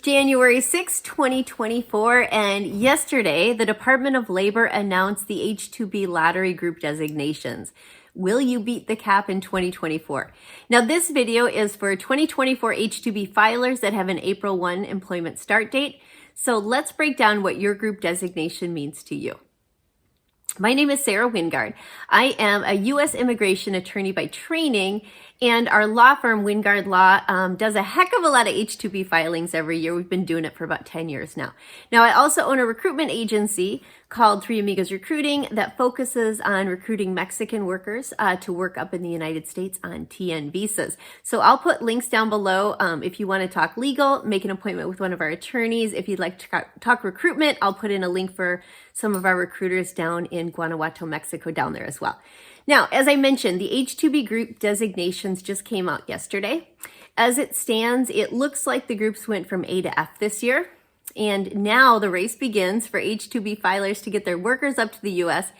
January 6, 2024, and yesterday the Department of Labor announced the H2B Lottery Group designations. Will you beat the cap in 2024? Now this video is for 2024 H2B filers that have an April 1 employment start date. So let's break down what your group designation means to you. My name is Sarah Wingard. I am a U.S. immigration attorney by training, and our law firm, Wingard Law, does a heck of a lot of H2B filings every year. We've been doing it for about 10 years now. Now, I also own a recruitment agency called Three Amigos Recruiting that focuses on recruiting Mexican workers to work up in the United States on TN visas. So I'll put links down below if you want to talk legal, make an appointment with one of our attorneys. If you'd like to talk recruitment, I'll put in a link for some of our recruiters down in Guanajuato, Mexico, down there as well. Now, as I mentioned, the H2B group designations just came out yesterday. As it stands, it looks like the groups went from A to F this year. And now the race begins for H2B filers to get their workers up to the U.S.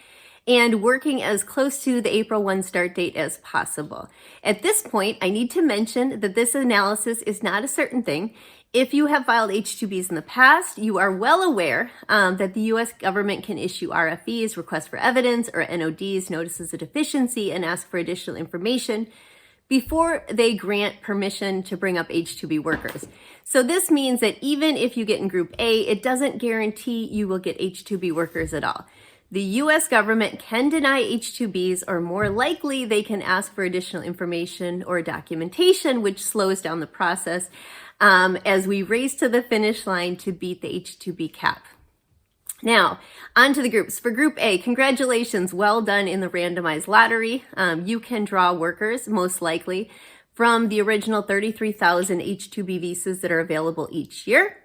and working as close to the April 1 start date as possible. At this point, I need to mention that this analysis is not a certain thing. If you have filed H2Bs in the past, you are well aware that the U.S. government can issue RFEs, requests for evidence, or NODs, notices of deficiency, and ask for additional information before they grant permission to bring up H2B workers. So this means that even if you get in Group A, it doesn't guarantee you will get H2B workers at all. The U.S. government can deny H2Bs, or more likely, they can ask for additional information or documentation, which slows down the process as we race to the finish line to beat the H2B cap. Now, on to the groups. For Group A, congratulations, well done in the randomized lottery. You can draw workers, most likely, from the original 33,000 H2B visas that are available each year.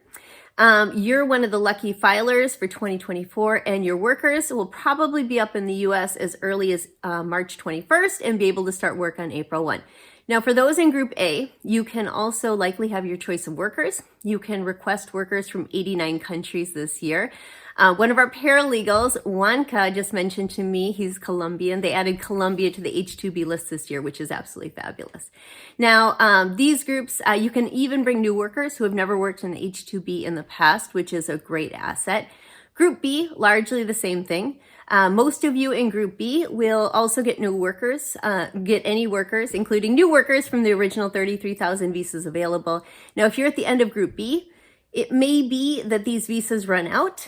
You're one of the lucky filers for 2024, and your workers will probably be up in the U.S. as early as March 21st and be able to start work on April 1. Now, for those in Group A, you can also likely have your choice of workers. You can request workers from 89 countries this year. One of our paralegals, Juanca, just mentioned to me, he's Colombian. They added Colombia to the H2B list this year, which is absolutely fabulous. Now, these groups, you can even bring new workers who have never worked in H2B in the past, which is a great asset. Group B, largely the same thing. Most of you in Group B will also get new workers, get any workers, including new workers from the original 33,000 visas available. Now, if you're at the end of Group B, it may be that these visas run out,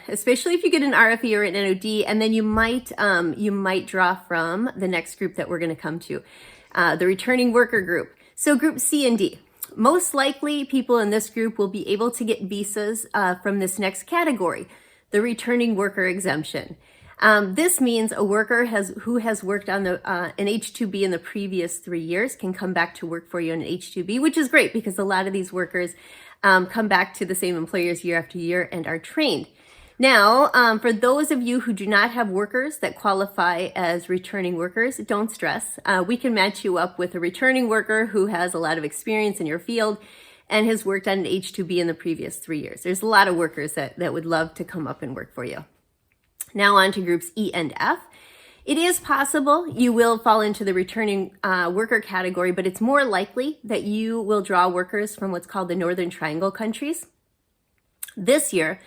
especially if you get an RFE or an NOD, and then you might draw from the next group that we're going to come to, the returning worker group. So Group C and D. Most likely, people in this group will be able to get visas from this next category, the returning worker exemption. This means a worker who has worked on an H2B in the previous 3 years can come back to work for you on an H2B, which is great because a lot of these workers come back to the same employers year after year and are trained. Now, for those of you who do not have workers that qualify as returning workers, don't stress. We can match you up with a returning worker who has a lot of experience in your field and has worked on an H2B in the previous 3 years. There's a lot of workers that would love to come up and work for you. Now on to Groups E and F. It is possible you will fall into the returning worker category, but it's more likely that you will draw workers from what's called the Northern Triangle countries. This year,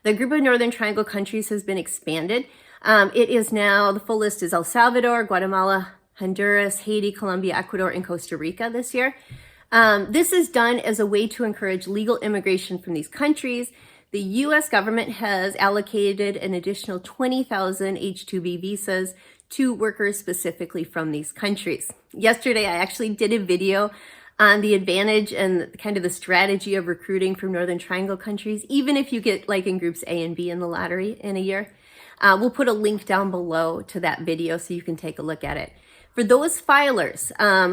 the group of Northern Triangle countries has been expanded. It is now, the full list is El Salvador, Guatemala, Honduras, Haiti, Colombia, Ecuador, and Costa Rica this year. This is done as a way to encourage legal immigration from these countries. The U.S. government has allocated an additional 20,000 H2B visas to workers specifically from these countries. Yesterday, I actually did a video on the advantage and kind of the strategy of recruiting from Northern Triangle countries, even if you get like in Groups A and B in the lottery in a year. We'll put a link down below to that video so you can take a look at it. For those filers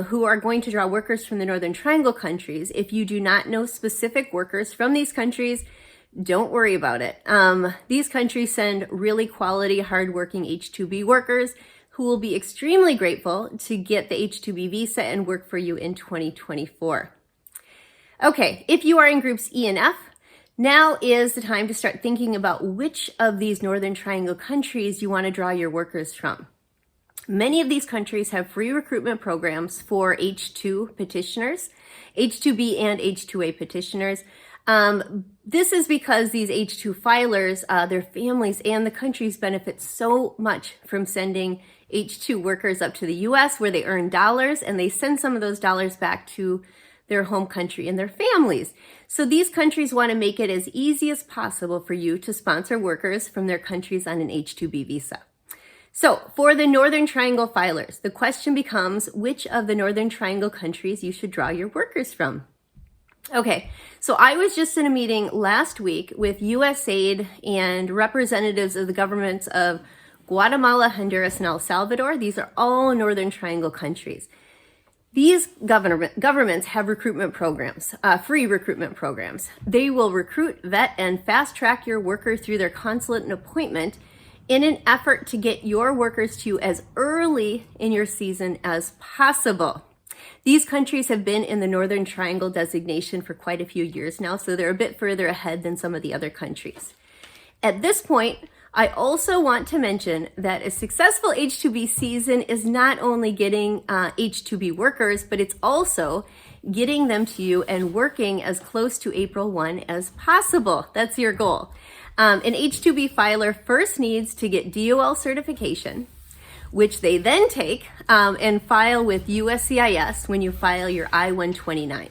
who are going to draw workers from the Northern Triangle countries, if you do not know specific workers from these countries, don't worry about it. These countries send really quality, hardworking H2B workers who will be extremely grateful to get the H2B visa and work for you in 2024. Okay, if you are in Groups E and F, now is the time to start thinking about which of these Northern Triangle countries you want to draw your workers from. Many of these countries have free recruitment programs for H2 petitioners, H2B and H2A petitioners. This is because these H2 filers, their families and the countries benefit so much from sending H2 workers up to the US where they earn dollars, and they send some of those dollars back to their home country and their families. So these countries want to make it as easy as possible for you to sponsor workers from their countries on an H2B visa. So for the Northern Triangle filers, the question becomes which of the Northern Triangle countries you should draw your workers from. Okay, so I was just in a meeting last week with USAID and representatives of the governments of Guatemala, Honduras, and El Salvador. These are all Northern Triangle countries. These governments have recruitment programs, free recruitment programs. They will recruit, vet, and fast track your worker through their consulate and appointment in an effort to get your workers to you as early in your season as possible. These countries have been in the Northern Triangle designation for quite a few years now, so they're a bit further ahead than some of the other countries. At this point, I also want to mention that a successful H2B season is not only getting H2B workers, but it's also getting them to you and working as close to April 1 as possible. That's your goal. An H2B filer first needs to get DOL certification, which they then take and file with USCIS when you file your I-129.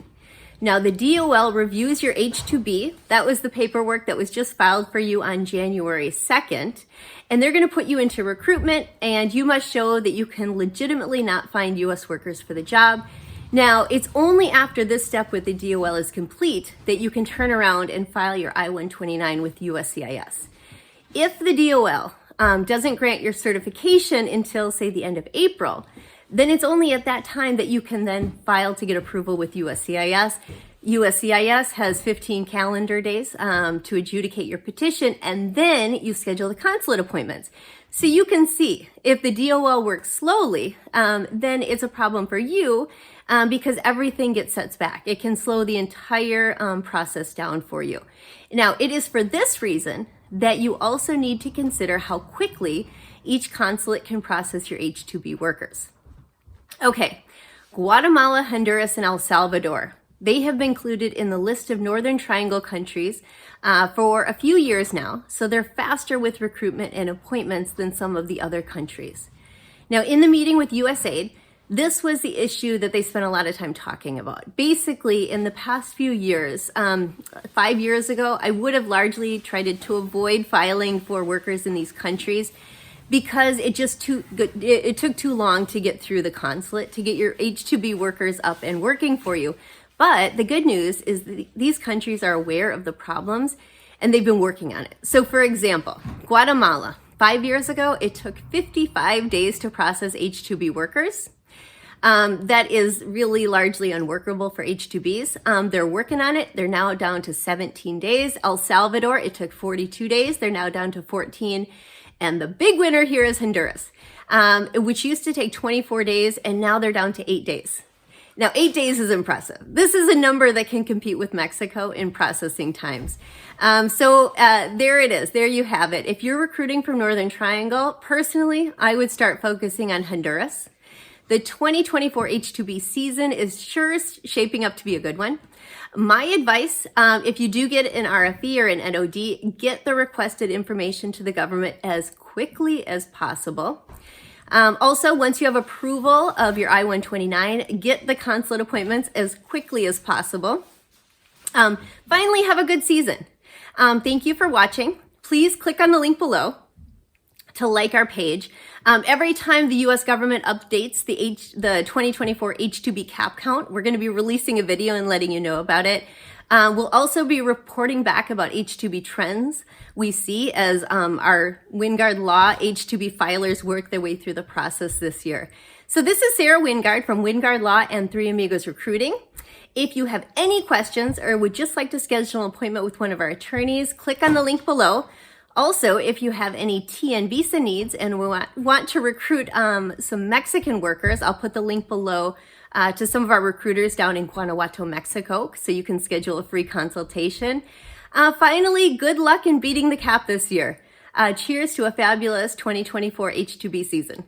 Now, the DOL reviews your H2B. That was the paperwork that was just filed for you on January 2nd. And they're going to put you into recruitment, and you must show that you can legitimately not find U.S. workers for the job. Now, it's only after this step with the DOL is complete that you can turn around and file your I-129 with USCIS. If the DOL doesn't grant your certification until, say, the end of April, then it's only at that time that you can then file to get approval with USCIS. USCIS has 15 calendar days to adjudicate your petition, and then you schedule the consulate appointments. So you can see if the DOL works slowly, then it's a problem for you because everything gets set back. It can slow the entire process down for you. Now, it is for this reason that you also need to consider how quickly each consulate can process your H2B workers. Okay, Guatemala, Honduras, and El Salvador. They have been included in the list of Northern Triangle countries for a few years now, so they're faster with recruitment and appointments than some of the other countries. Now, in the meeting with USAID, this was the issue that they spent a lot of time talking about. Basically, in the past few years, 5 years ago, I would have largely tried to avoid filing for workers in these countries because it took too long to get through the consulate to get your H2B workers up and working for you. But the good news is that these countries are aware of the problems and they've been working on it. So for example, Guatemala, 5 years ago, it took 55 days to process H2B workers. That is really largely unworkable for H2Bs. They're working on it. They're now down to 17 days. El Salvador, it took 42 days. They're now down to 14. And the big winner here is Honduras, which used to take 24 days, and now they're down to 8 days. Now, 8 days is impressive. This is a number that can compete with Mexico in processing times. There it is. There you have it. If you're recruiting from Northern Triangle, personally, I would start focusing on Honduras. The 2024 H2B season is sure shaping up to be a good one. My advice, if you do get an RFE or an NOD, get the requested information to the government as quickly as possible. Also, once you have approval of your I-129, get the consulate appointments as quickly as possible. Finally, have a good season. Thank you for watching. Please click on the link below to like our page. Every time the U.S. government updates the 2024 H2B cap count, we're going to be releasing a video and letting you know about it. We'll also be reporting back about H2B trends we see as our Wingard Law H2B filers work their way through the process this year. So this is Sarah Wingard from Wingard Law and Three Amigos Recruiting. If you have any questions or would just like to schedule an appointment with one of our attorneys, click on the link below. Also, if you have any TN visa needs and want to recruit some Mexican workers, I'll put the link below to some of our recruiters down in Guanajuato, Mexico, so you can schedule a free consultation. Finally, good luck in beating the cap this year. Cheers to a fabulous 2024 H2B season.